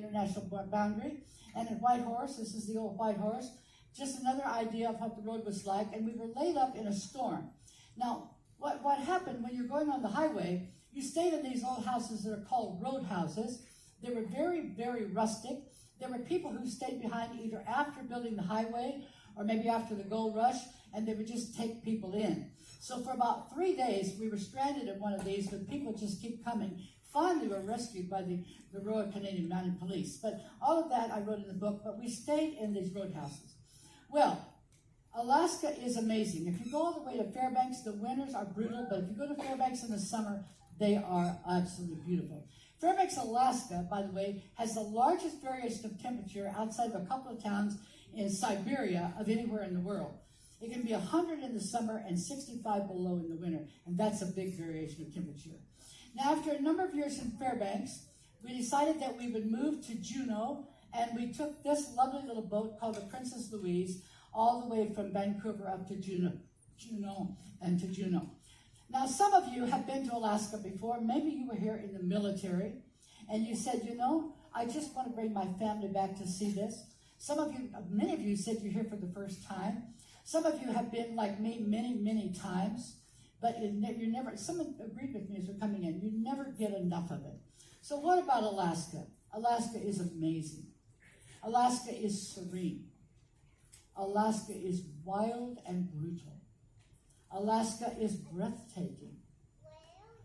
international boundary. And at Whitehorse, this is the old Whitehorse, just another idea of what the road was like, and we were laid up in a storm. Now, what happened when you're going on the highway, you stayed in these old houses that are called road houses. They were very, very rustic. There were people who stayed behind either after building the highway or maybe after the gold rush, and they would just take people in. So for about 3 days, we were stranded in one of these, but people just keep coming. Finally, we were rescued by the Royal Canadian Mounted Police. But all of that I wrote in the book, but we stayed in these roadhouses. Well, Alaska is amazing. If you go all the way to Fairbanks, the winters are brutal, but if you go to Fairbanks in the summer, they are absolutely beautiful. Fairbanks, Alaska, by the way, has the largest variation of temperature outside of a couple of towns in Siberia of anywhere in the world. It can be 100 in the summer and 65 below in the winter, and that's a big variation of temperature. Now, after a number of years in Fairbanks, we decided that we would move to Juneau, and we took this lovely little boat called the Princess Louise all the way from Vancouver up to Juneau and to Juneau. Now, some of you have been to Alaska before. Maybe you were here in the military, and you said, you know, I just want to bring my family back to see this. Some of you, many of you said you're here for the first time. Some of you have been like me many, many times, but you never, someone agreed with me as we're coming in, you never get enough of it. So what about Alaska? Alaska is amazing. Alaska is serene. Alaska is wild and brutal. Alaska is breathtaking.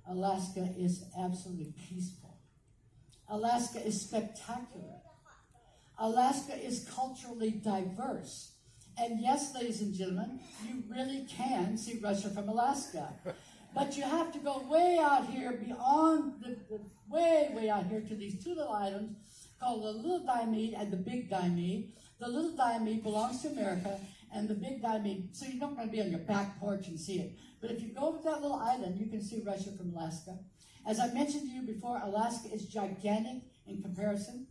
Alaska is absolutely peaceful. Alaska is spectacular. Alaska is culturally diverse. And yes, ladies and gentlemen, you really can see Russia from Alaska. But you have to go way out here beyond way out here to these two little islands called the Little Diomede and the Big Diomede. The Little Diomede belongs to America, and the Big Diomede, so you're not going to be on your back porch and see it. But if you go to that little island, you can see Russia from Alaska. As I mentioned to you before, Alaska is gigantic in comparison.